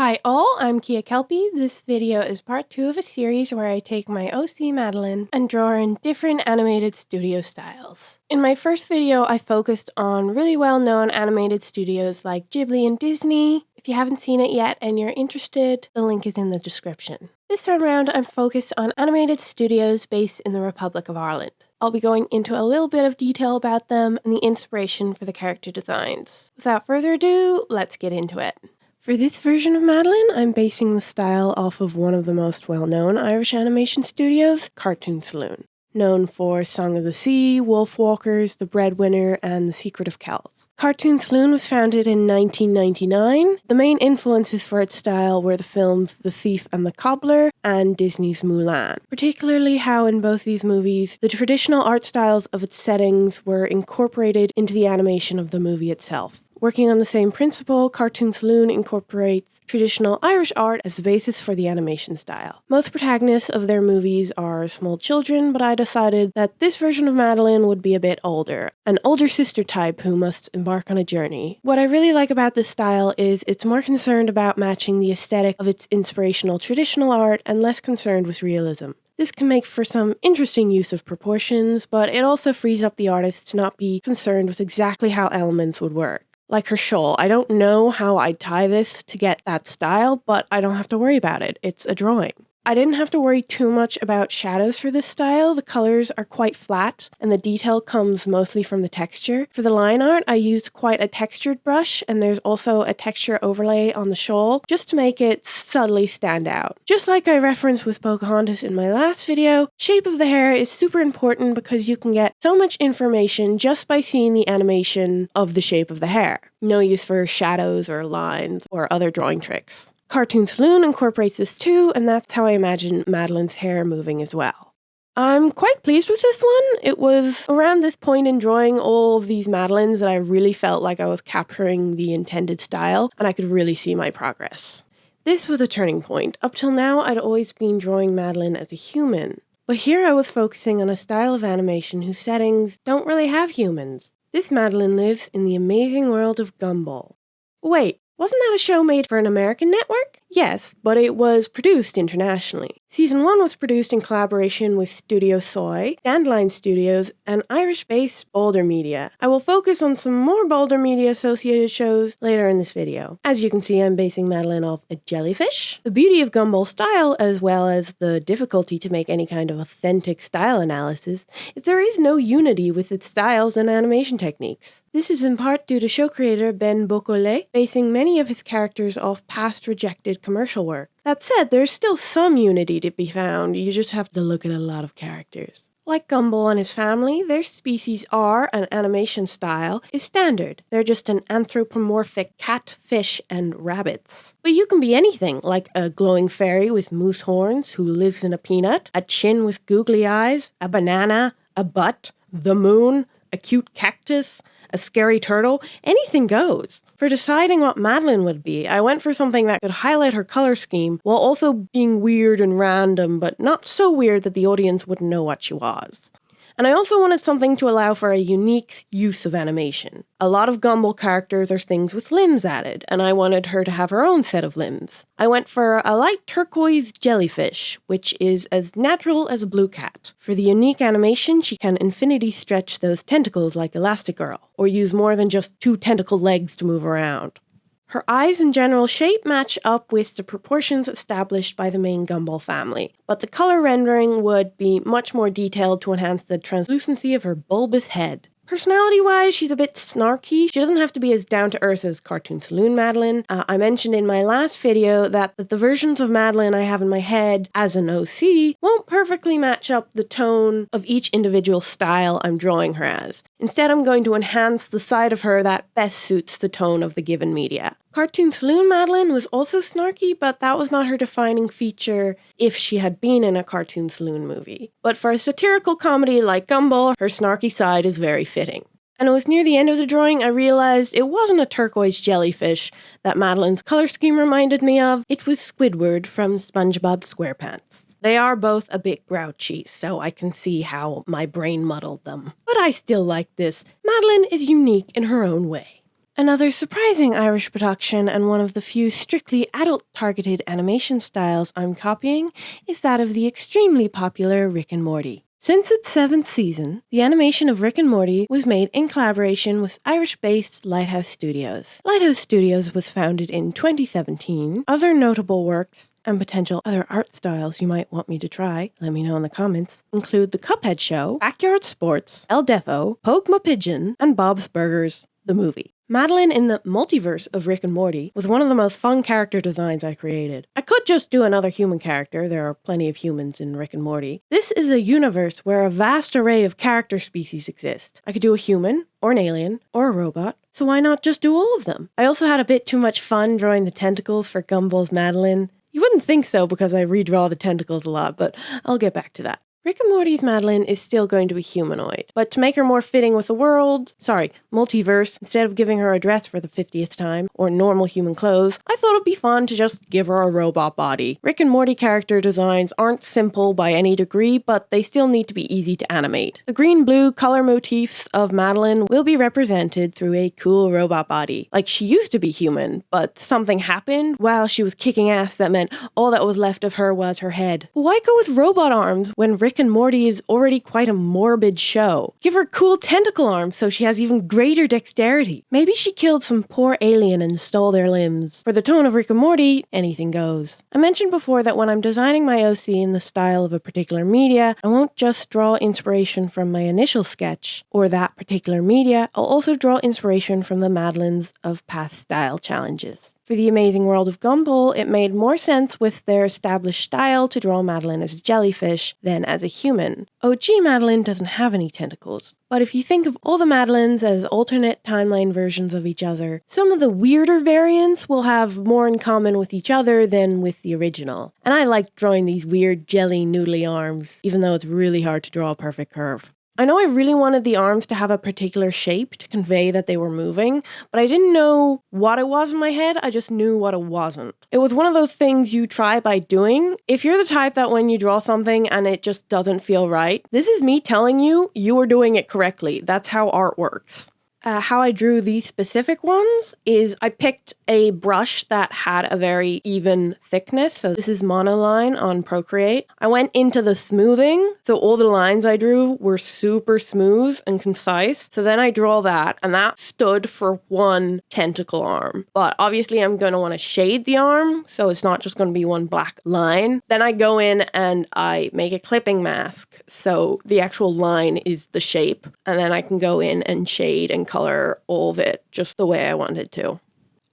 Hi all, I'm Kia.Kelpie. This video is part 2 of a series where I take my OC Madeline and draw her in different animated studio styles. In my first video, I focused on really well-known animated studios like Ghibli and Disney. If you haven't seen it yet and you're interested, the link is in the description. This time around, I'm focused on animated studios based in the Republic of Ireland. I'll be going into a little bit of detail about them and the inspiration for the character designs. Without further ado, let's get into it. For this version of Madeline, I'm basing the style off of one of the most well-known Irish animation studios, Cartoon Saloon, known for Song of the Sea, Wolf Walkers, The Breadwinner, and The Secret of Kells. Cartoon Saloon was founded in 1999. The main influences for its style were the films The Thief and the Cobbler and Disney's Mulan, particularly how in both these movies, the traditional art styles of its settings were incorporated into the animation of the movie itself. Working on the same principle, Cartoon Saloon incorporates traditional Irish art as the basis for the animation style. Most protagonists of their movies are small children, but I decided that this version of Madeline would be a bit older, an older sister type who must embark on a journey. What I really like about this style is it's more concerned about matching the aesthetic of its inspirational traditional art and less concerned with realism. This can make for some interesting use of proportions, but it also frees up the artist to not be concerned with exactly how elements would work. Like her shawl, I don't know how I'd tie this to get that style, but I don't have to worry about it. It's a drawing. I didn't have to worry too much about shadows for this style. The colors are quite flat, and the detail comes mostly from the texture. For the line art, I used quite a textured brush, and there's also a texture overlay on the shawl, just to make it subtly stand out. Just like I referenced with Pocahontas in my last video, shape of the hair is super important because you can get so much information just by seeing the animation of the shape of the hair. No use for shadows or lines or other drawing tricks. Cartoon Saloon incorporates this too, and that's how I imagine Madeline's hair moving as well. I'm quite pleased with this one. It was around this point in drawing all of these Madelines that I really felt like I was capturing the intended style, and I could really see my progress. This was a turning point. Up till now, I'd always been drawing Madeline as a human, but here I was focusing on a style of animation whose settings don't really have humans. This Madeline lives in the amazing world of Gumball. Wait. Wasn't that a show made for an American network? Yes, but it was produced internationally. Season 1 was produced in collaboration with Studio Soy, Dandelion Studios, and Irish-based Boulder Media. I will focus on some more Boulder Media associated shows later in this video. As you can see, I'm basing Madeline off a jellyfish. The beauty of Gumball style, as well as the difficulty to make any kind of authentic style analysis, is there is no unity with its styles and animation techniques. This is in part due to show creator Ben Bocole basing many of his characters off past rejected commercial work. That said, there's still some unity to be found, you just have to look at a lot of characters. Like Gumball and his family, their species are, and animation style, is standard. They're just an anthropomorphic cat, fish, and rabbits. But you can be anything, like a glowing fairy with moose horns who lives in a peanut, a chin with googly eyes, a banana, a butt, the moon, a cute cactus, a scary turtle, anything goes. For deciding what Madeline would be, I went for something that could highlight her color scheme while also being weird and random, but not so weird that the audience wouldn't know what she was. And I also wanted something to allow for a unique use of animation. A lot of Gumball characters are things with limbs added, and I wanted her to have her own set of limbs. I went for a light turquoise jellyfish, which is as natural as a blue cat. For the unique animation, she can infinity stretch those tentacles like Elastigirl, or use more than just 2 tentacled legs to move around. Her eyes and general shape match up with the proportions established by the main Gumball family, but the color rendering would be much more detailed to enhance the translucency of her bulbous head. Personality-wise, she's a bit snarky. She doesn't have to be as down-to-earth as Cartoon Saloon Madeline. I mentioned in my last video that the versions of Madeline I have in my head as an OC won't perfectly match up the tone of each individual style I'm drawing her as. Instead, I'm going to enhance the side of her that best suits the tone of the given media. Cartoon Saloon Madeline was also snarky, but that was not her defining feature if she had been in a Cartoon Saloon movie. But for a satirical comedy like Gumball, her snarky side is very fitting. And it was near the end of the drawing I realized it wasn't a turquoise jellyfish that Madeline's color scheme reminded me of. It was Squidward from SpongeBob SquarePants. They are both a bit grouchy, so I can see how my brain muddled them. But I still like this. Madeline is unique in her own way. Another surprising Irish production and one of the few strictly adult-targeted animation styles I'm copying is that of the extremely popular Rick and Morty. Since its 7th season, the animation of Rick and Morty was made in collaboration with Irish-based Lighthouse Studios. Lighthouse Studios was founded in 2017. Other notable works and potential other art styles you might want me to try, let me know in the comments, include The Cuphead Show, Backyard Sports, El Defo, Poke Ma Pigeon, and Bob's Burgers, the movie. Madeline in the multiverse of Rick and Morty was one of the most fun character designs I created. I could just do another human character, there are plenty of humans in Rick and Morty. This is a universe where a vast array of character species exist. I could do a human, or an alien, or a robot, so why not just do all of them? I also had a bit too much fun drawing the tentacles for Gumball's Madeline. You wouldn't think so because I redraw the tentacles a lot, but I'll get back to that. Rick and Morty's Madeline is still going to be humanoid, but to make her more fitting with the multiverse, instead of giving her a dress for the 50th time, or normal human clothes, I thought it'd be fun to just give her a robot body. Rick and Morty character designs aren't simple by any degree, but they still need to be easy to animate. The green-blue color motifs of Madeline will be represented through a cool robot body. Like, she used to be human, but something happened while she was kicking ass that meant all that was left of her was her head. But why go with robot arms when Rick and Morty is already quite a morbid show? Give her cool tentacle arms so she has even greater dexterity. Maybe she killed some poor alien and stole their limbs. For the tone of Rick and Morty, anything goes. I mentioned before that when I'm designing my OC in the style of a particular media, I won't just draw inspiration from my initial sketch or that particular media, I'll also draw inspiration from the Madelines of past style challenges. For the amazing world of Gumball, it made more sense with their established style to draw Madeline as a jellyfish than as a human. OG Madeline doesn't have any tentacles, but if you think of all the Madelines as alternate timeline versions of each other, some of the weirder variants will have more in common with each other than with the original. And I like drawing these weird jelly noodly arms, even though it's really hard to draw a perfect curve. I know I really wanted the arms to have a particular shape to convey that they were moving, but I didn't know what it was in my head, I just knew what it wasn't. It was one of those things you try by doing. If you're the type that when you draw something and it just doesn't feel right, this is me telling you, you are doing it correctly. That's how art works. How I drew these specific ones is I picked a brush that had a very even thickness. So this is monoline on Procreate. I went into the smoothing. So all the lines I drew were super smooth and concise. So then I draw that and that stood for one tentacle arm. But obviously I'm going to want to shade the arm. So it's not just going to be one black line. Then I go in and I make a clipping mask. So the actual line is the shape. And then I can go in and shade and color all of it just the way I wanted to.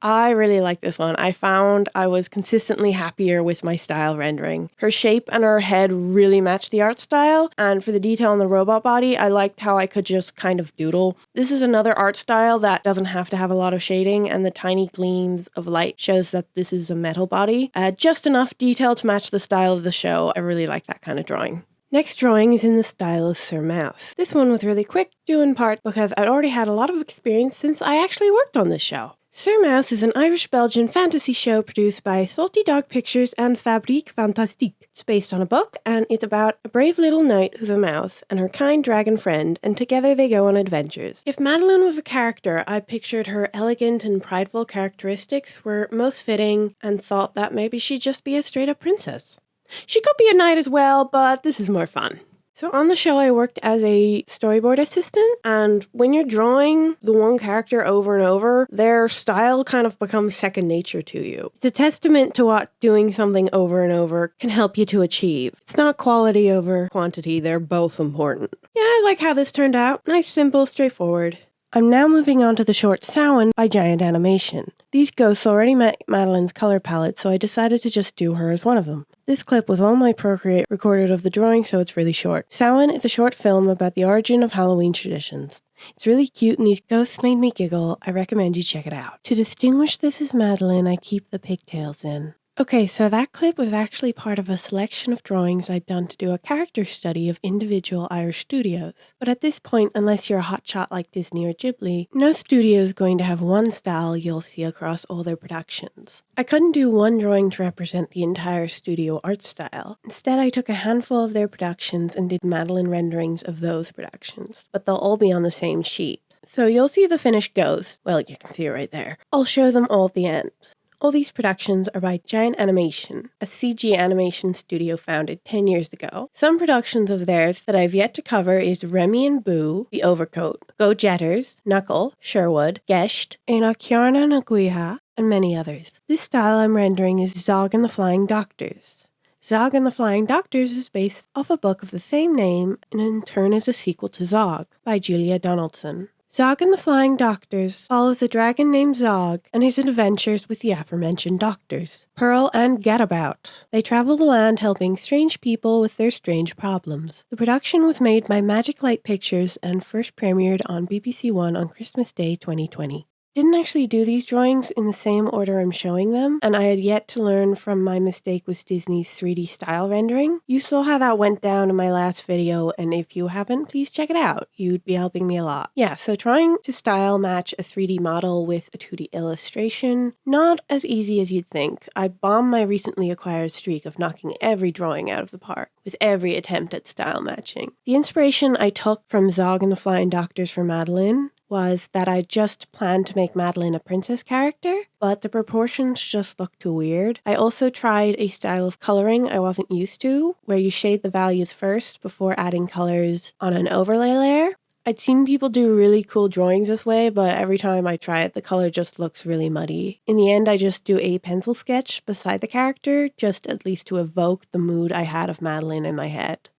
I really like this one. I found I was consistently happier with my style rendering. Her shape and her head really matched the art style, and for the detail on the robot body, I liked how I could just kind of doodle. This is another art style that doesn't have to have a lot of shading, and the tiny gleams of light shows that this is a metal body. Just enough detail to match the style of the show. I really like that kind of drawing. Next drawing is in the style of Sir Mouse. This one was really quick, due in part because I'd already had a lot of experience since I actually worked on this show. Sir Mouse is an Irish-Belgian fantasy show produced by Salty Dog Pictures and Fabrique Fantastique. It's based on a book, and it's about a brave little knight who's a mouse and her kind dragon friend, and together they go on adventures. If Madeline was a character, I pictured her elegant and prideful characteristics were most fitting and thought that maybe she'd just be a straight-up princess. She could be a knight as well, but this is more fun. So on the show, I worked as a storyboard assistant, and when you're drawing the one character over and over, their style kind of becomes second nature to you. It's a testament to what doing something over and over can help you to achieve. It's not quality over quantity, they're both important. Yeah, I like how this turned out. Nice, simple, straightforward. I'm now moving on to the short Saloon by Giant Animation. These ghosts already met Madeline's color palette, so I decided to just do her as one of them. This clip was all my Procreate recorded of the drawing, so it's really short. Saloon is a short film about the origin of Halloween traditions. It's really cute and these ghosts made me giggle. I recommend you check it out. To distinguish this as Madeline, I keep the pigtails in. Okay, so that clip was actually part of a selection of drawings I'd done to do a character study of individual Irish studios. But at this point, unless you're a hotshot like Disney or Ghibli, no studio is going to have one style you'll see across all their productions. I couldn't do one drawing to represent the entire studio art style. Instead, I took a handful of their productions and did Madeline renderings of those productions, but they'll all be on the same sheet. So you'll see the finished ghost. Well, you can see it right there. I'll show them all at the end. All these productions are by Giant Animation, a CG animation studio founded 10 years ago. Some productions of theirs that I've yet to cover is Remy and Boo, The Overcoat, Go Jetters, Knuckle, Sherwood, Gesht, Enakiarna Naguiha, and many others. This style I'm rendering is Zog and the Flying Doctors. Zog and the Flying Doctors is based off a book of the same name and in turn is a sequel to Zog by Julia Donaldson. Zog and the Flying Doctors follows a dragon named Zog and his adventures with the aforementioned doctors, Pearl and Gadabout. They travel the land helping strange people with their strange problems. The production was made by Magic Light Pictures and first premiered on BBC One on Christmas Day 2020. Didn't actually do these drawings in the same order I'm showing them, and I had yet to learn from my mistake with Disney's 3D style rendering. You saw how that went down in my last video, and if you haven't, please check it out. You'd be helping me a lot. Yeah, so trying to style match a 3D model with a 2D illustration, not as easy as you'd think. I bombed my recently acquired streak of knocking every drawing out of the park, with every attempt at style matching. The inspiration I took from Zog and the Flying Doctors for Madeline was that I just planned to make Madeline a princess character, but the proportions just looked too weird. I also tried a style of coloring I wasn't used to, where you shade the values first before adding colors on an overlay layer. I'd seen people do really cool drawings this way, but every time I try it, the color just looks really muddy. In the end, I just do a pencil sketch beside the character, just at least to evoke the mood I had of Madeline in my head.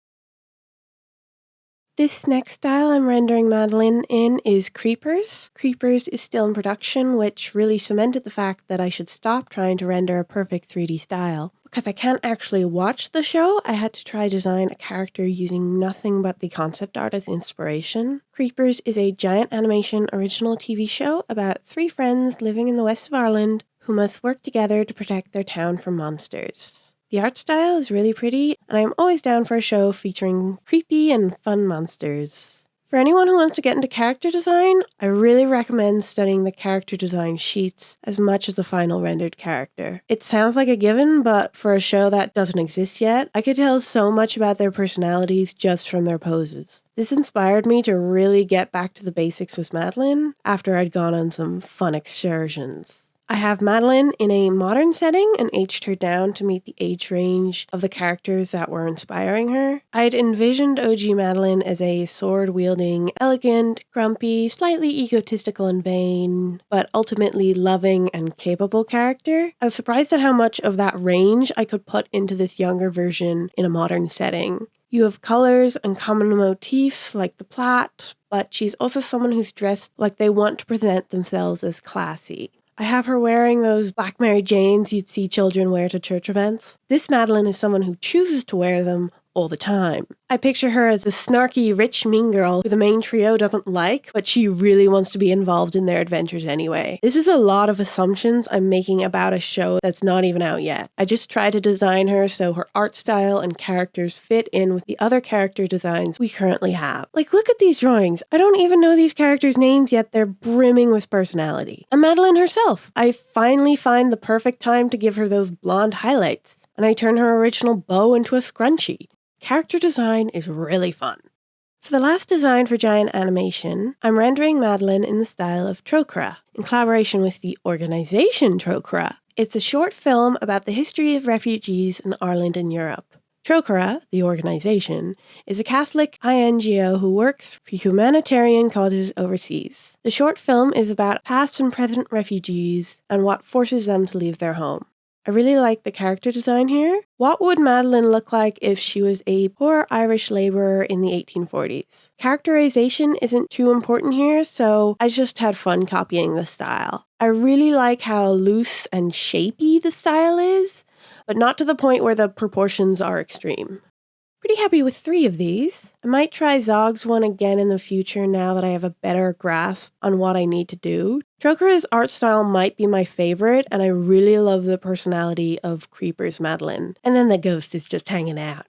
This next style I'm rendering Madeline in is Creepers. Creepers is still in production, which really cemented the fact that I should stop trying to render a perfect 3D style. Because I can't actually watch the show, I had to try design a character using nothing but the concept art as inspiration. Creepers is a Giant Animation original TV show about 3 friends living in the west of Ireland who must work together to protect their town from monsters. The art style is really pretty, and I'm always down for a show featuring creepy and fun monsters. For anyone who wants to get into character design, I really recommend studying the character design sheets as much as the final rendered character. It sounds like a given, but for a show that doesn't exist yet, I could tell so much about their personalities just from their poses. This inspired me to really get back to the basics with Madeline after I'd gone on some fun excursions. I have Madeline in a modern setting and aged her down to meet the age range of the characters that were inspiring her. I'd envisioned OG Madeline as a sword-wielding, elegant, grumpy, slightly egotistical and vain, but ultimately loving and capable character. I was surprised at how much of that range I could put into this younger version in a modern setting. You have colors and common motifs like the plait, but she's also someone who's dressed like they want to present themselves as classy. I have her wearing those black Mary Janes you'd see children wear to church events. This Madeline is someone who chooses to wear them all the time. I picture her as a snarky, rich, mean girl who the main trio doesn't like, but she really wants to be involved in their adventures anyway. This is a lot of assumptions I'm making about a show that's not even out yet. I just try to design her so her art style and characters fit in with the other character designs we currently have. Like, look at these drawings. I don't even know these characters' names yet. They're brimming with personality. And Madeline herself. I finally find the perfect time to give her those blonde highlights, and I turn her original bow into a scrunchie. Character design is really fun. For the last design for Giant Animation, I'm rendering Madeline in the style of Trokra, in collaboration with the organization Trokra. It's a short film about the history of refugees in Ireland and Europe. Trokra, the organization, is a Catholic NGO who works for humanitarian causes overseas. The short film is about past and present refugees and what forces them to leave their home. I really like the character design here. What would Madeline look like if she was a poor Irish labourer in the 1840s? Characterization isn't too important here, so I just had fun copying the style. I really like how loose and shapy the style is, but not to the point where the proportions are extreme. Pretty happy with 3 of these. I might try Zog's one again in the future now that I have a better grasp on what I need to do. Trokra's art style might be my favorite, and I really love the personality of Creeper's Madeline. And then the ghost is just hanging out.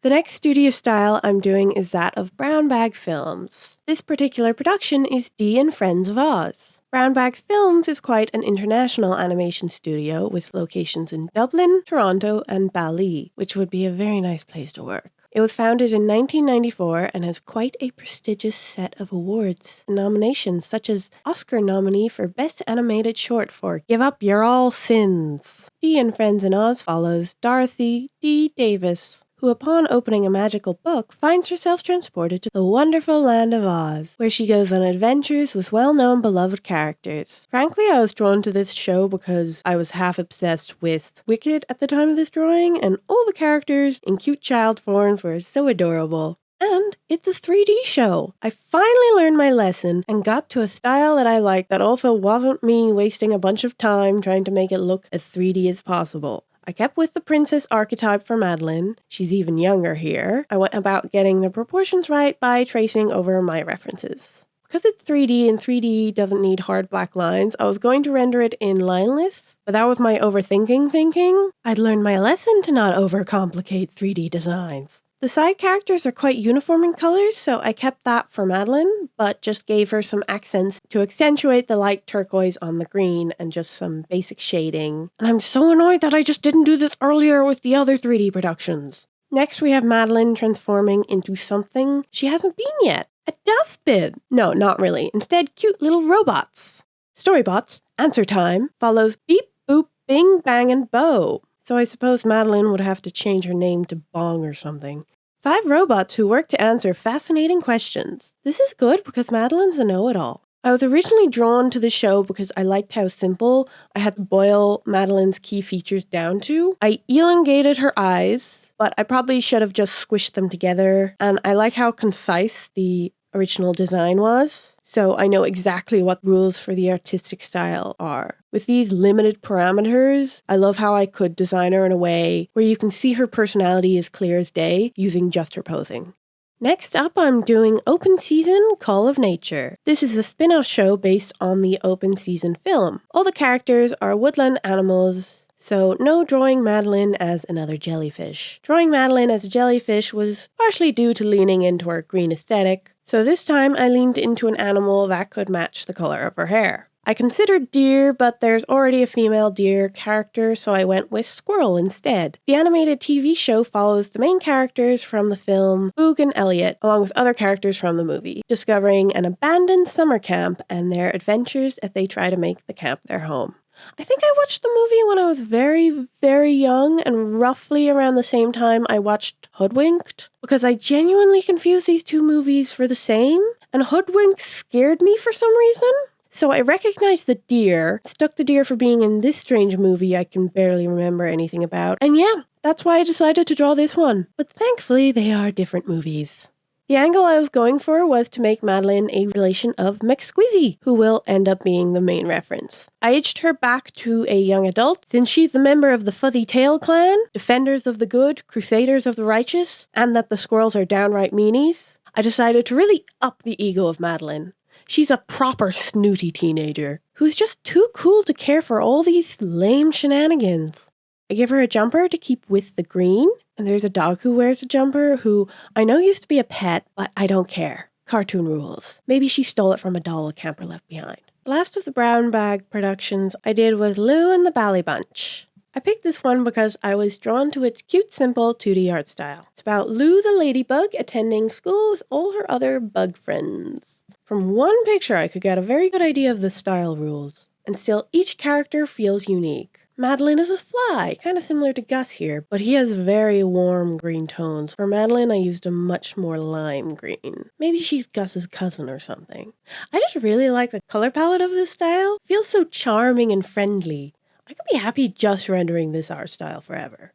The next studio style I'm doing is that of Brown Bag Films. This particular production is Dee and Friends of Oz. Brown Bag Films is quite an international animation studio with locations in Dublin, Toronto, and Bali, which would be a very nice place to work. It was founded in 1994 and has quite a prestigious set of awards and nominations, such as Oscar nominee for Best Animated Short for Give Up Your All Sins. Dee and Friends in Oz follows Dorothy D. Davis, who upon opening a magical book finds herself transported to the wonderful land of Oz, where she goes on adventures with well-known beloved characters. Frankly, I was drawn to this show because I was half obsessed with Wicked at the time of this drawing, and all the characters in cute child forms were so adorable. And it's a 3D show. I finally learned my lesson and got to a style that I liked that also wasn't me wasting a bunch of time trying to make it look as 3D as possible. I kept with the princess archetype for Madeline. She's even younger here. I went about getting the proportions right by tracing over my references. Because it's 3D and 3D doesn't need hard black lines, I was going to render it in lineless, but that was my overthinking thinking. I'd learned my lesson to not overcomplicate 3D designs. The side characters are quite uniform in colors, so I kept that for Madeline, but just gave her some accents to accentuate the light turquoise on the green and just some basic shading. And I'm so annoyed that I just didn't do this earlier with the other 3D productions. Next we have Madeline transforming into something she hasn't been yet. A dustbin! No, not really. Instead, cute little robots. Storybots, Answer Time, follows Beep, Boop, Bing, Bang, and Bo. So I suppose Madeline would have to change her name to Bong or something. 5 robots who work to answer fascinating questions. This is good because Madeline's a know-it-all. I was originally drawn to the show because I liked how simple I had to boil Madeline's key features down to. I elongated her eyes, but I probably should have just squished them together. And I like how concise the original design was. So I know exactly what rules for the artistic style are. With these limited parameters, I love how I could design her in a way where you can see her personality as clear as day using just her posing. Next up, I'm doing Open Season Call of Nature. This is a spin-off show based on the Open Season film. All the characters are woodland animals, so no drawing Madeline as another jellyfish. Drawing Madeline as a jellyfish was partially due to leaning into her green aesthetic, so this time I leaned into an animal that could match the color of her hair. I considered deer, but there's already a female deer character, so I went with squirrel instead. The animated TV show follows the main characters from the film, Boog and Elliot, along with other characters from the movie, discovering an abandoned summer camp and their adventures as they try to make the camp their home. I think I watched the movie when I was very, very young, and roughly around the same time I watched Hoodwinked, because I genuinely confused these two movies for the same, and Hoodwinked scared me for some reason. So I recognized the deer, stuck the deer for being in this strange movie I can barely remember anything about, and yeah, that's why I decided to draw this one. But thankfully, they are different movies. The angle I was going for was to make Madeline a relation of McSqueezy, who will end up being the main reference. I aged her back to a young adult, since she's a member of the Fuzzy Tail clan, defenders of the good, crusaders of the righteous, and that the squirrels are downright meanies. I decided to really up the ego of Madeline. She's a proper snooty teenager, who's just too cool to care for all these lame shenanigans. I give her a jumper to keep with the green, and there's a dog who wears a jumper who I know used to be a pet, but I don't care. Cartoon rules. Maybe she stole it from a doll a camper left behind. The last of the brown bag productions I did was Lou and the Bally Bunch. I picked this one because I was drawn to its cute, simple 2D art style. It's about Lou the ladybug attending school with all her other bug friends. From one picture, I could get a very good idea of the style rules, and still each character feels unique. Madeline is a fly, kind of similar to Gus here, but he has very warm green tones. For Madeline, I used a much more lime green. Maybe she's Gus's cousin or something. I just really like the color palette of this style. It feels so charming and friendly. I could be happy just rendering this art style forever.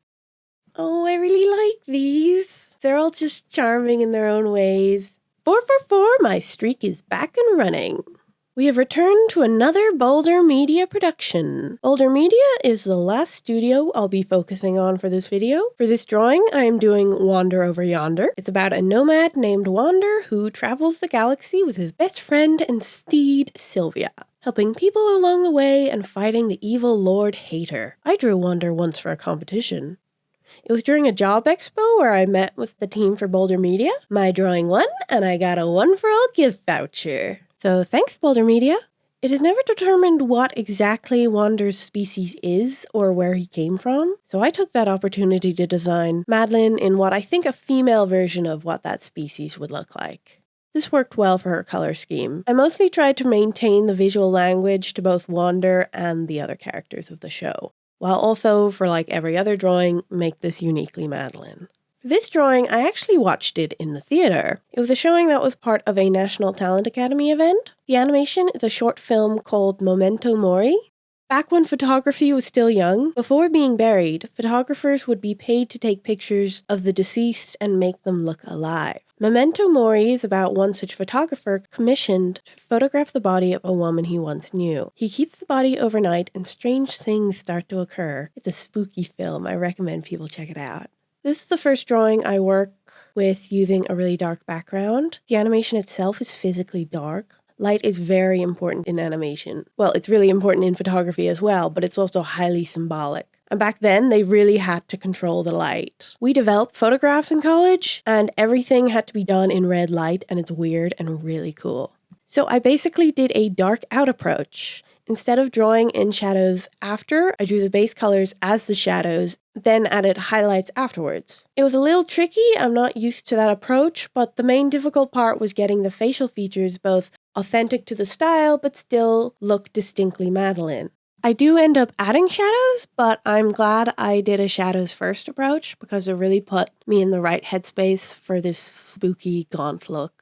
Oh, I really like these. They're all just charming in their own ways. 4 for 4, my streak is back and running. We have returned to another Boulder Media production. Boulder Media is the last studio I'll be focusing on for this video. For this drawing, I am doing Wander Over Yonder. It's about a nomad named Wander who travels the galaxy with his best friend and steed, Sylvia, helping people along the way and fighting the evil Lord Hater. I drew Wander once for a competition. It was during a job expo where I met with the team for Boulder Media. My drawing won, and I got a 1-for-all gift voucher. So thanks, Boulder Media. It is never determined what exactly Wander's species is or where he came from, so I took that opportunity to design Madeline in what I think a female version of what that species would look like. This worked well for her color scheme. I mostly tried to maintain the visual language to both Wander and the other characters of the show, while also, for like every other drawing, make this uniquely Madeline. For this drawing, I actually watched it in the theater. It was a showing that was part of a National Talent Academy event. The animation is a short film called Memento Mori. Back when photography was still young, before being buried, photographers would be paid to take pictures of the deceased and make them look alive. Memento Mori is about one such photographer commissioned to photograph the body of a woman he once knew. He keeps the body overnight and strange things start to occur. It's a spooky film. I recommend people check it out. This is the first drawing I work with using a really dark background. The animation itself is physically dark. Light is very important in animation. Well, it's really important in photography as well, but it's also highly symbolic. And back then, they really had to control the light. We developed photographs in college, and everything had to be done in red light, and it's weird and really cool. So I basically did a dark out approach. Instead of drawing in shadows after, I drew the base colors as the shadows, then added highlights afterwards. It was a little tricky, I'm not used to that approach, but the main difficult part was getting the facial features both authentic to the style, but still look distinctly Madeline. I do end up adding shadows, but I'm glad I did a shadows first approach because it really put me in the right headspace for this spooky, gaunt look.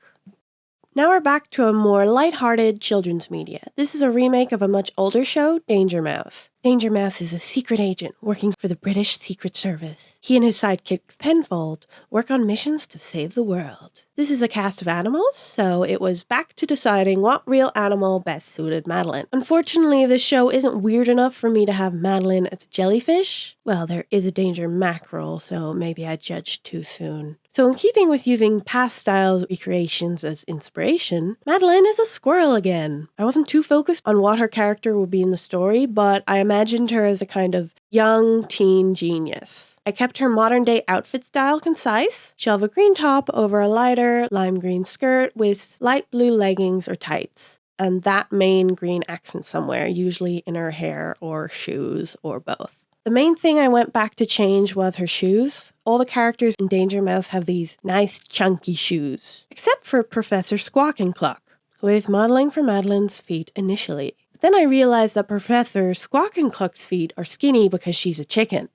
Now we're back to a more lighthearted children's media. This is a remake of a much older show, Danger Mouse. Danger Mouse is a secret agent working for the British Secret Service. He and his sidekick Penfold work on missions to save the world. This is a cast of animals, so it was back to deciding what real animal best suited Madeline. Unfortunately, this show isn't weird enough for me to have Madeline as a jellyfish. Well, there is a danger mackerel, so maybe I judged too soon. So in keeping with using past style recreations as inspiration, Madeline is a squirrel again. I wasn't too focused on what her character would be in the story, but I imagined her as a kind of young teen genius. I kept her modern day outfit style concise. She'll have a green top over a lighter lime green skirt with light blue leggings or tights, and that main green accent somewhere, usually in her hair or shoes or both. The main thing I went back to change was her shoes. All the characters in Danger Mouse have these nice chunky shoes, except for Professor Squawk and Cluck, who I was modeling for Madeline's feet initially. But then I realized that Professor Squawk and Cluck's feet are skinny because she's a chicken,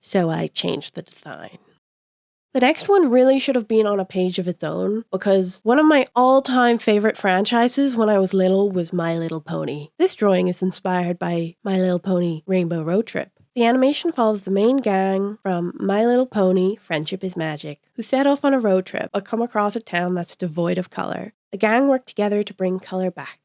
so I changed the design. The next one really should have been on a page of its own, because one of my all-time favorite franchises when I was little was My Little Pony. This drawing is inspired by My Little Pony Rainbow Road Trip. The animation follows the main gang from My Little Pony, Friendship is Magic, who set off on a road trip but come across a town that's devoid of color. The gang work together to bring color back.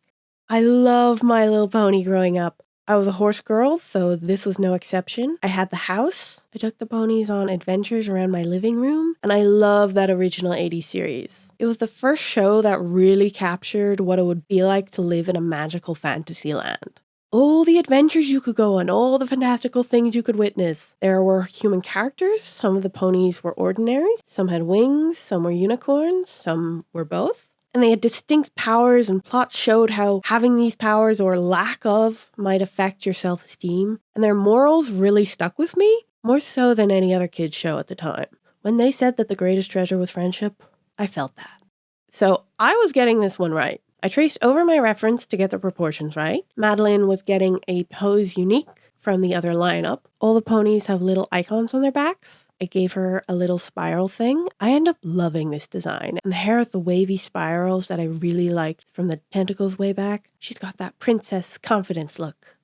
I love My Little Pony growing up. I was a horse girl, so this was no exception. I had the house. I took the ponies on adventures around my living room, and I love that original 80s series. It was the first show that really captured what it would be like to live in a magical fantasy land. All the adventures you could go on, all the fantastical things you could witness. There were human characters, some of the ponies were ordinary, some had wings, some were unicorns, some were both. And they had distinct powers, and plots showed how having these powers or lack of might affect your self-esteem. And their morals really stuck with me, more so than any other kids show at the time. When they said that the greatest treasure was friendship, I felt that. So I was getting this one right. I traced over my reference to get the proportions right. Madeline was getting a pose unique from the other lineup. All the ponies have little icons on their backs. I gave her a little spiral thing. I end up loving this design. And the hair with the wavy spirals that I really liked from the tentacles way back. She's got that princess confidence look.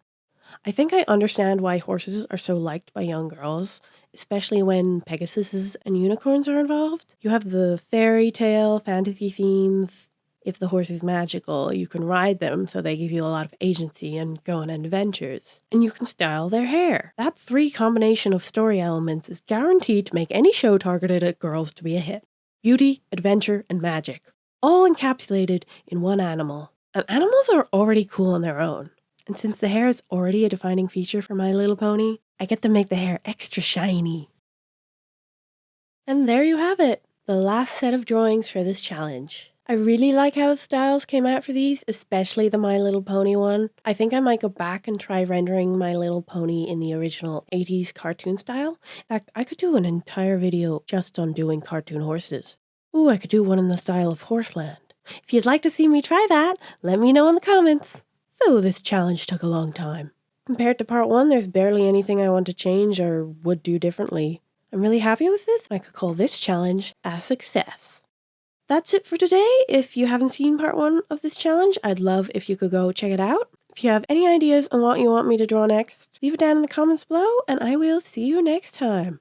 I think I understand why horses are so liked by young girls, especially when Pegasuses and unicorns are involved. You have the fairy tale, fantasy themes. If the horse is magical, you can ride them so they give you a lot of agency and go on adventures. And you can style their hair. That 3 combination of story elements is guaranteed to make any show targeted at girls to be a hit. Beauty, adventure, and magic. All encapsulated in one animal. And animals are already cool on their own. And since the hair is already a defining feature for My Little Pony, I get to make the hair extra shiny. And there you have it, the last set of drawings for this challenge. I really like how the styles came out for these, especially the My Little Pony one. I think I might go back and try rendering My Little Pony in the original 80s cartoon style. In fact, I could do an entire video just on doing cartoon horses. Ooh, I could do one in the style of Horseland. If you'd like to see me try that, let me know in the comments. Ooh, this challenge took a long time. Compared to part 1, there's barely anything I want to change or would do differently. I'm really happy with this. I could call this challenge a success. That's it for today. If you haven't seen part 1 of this challenge, I'd love if you could go check it out. If you have any ideas on what you want me to draw next, leave it down in the comments below, and I will see you next time.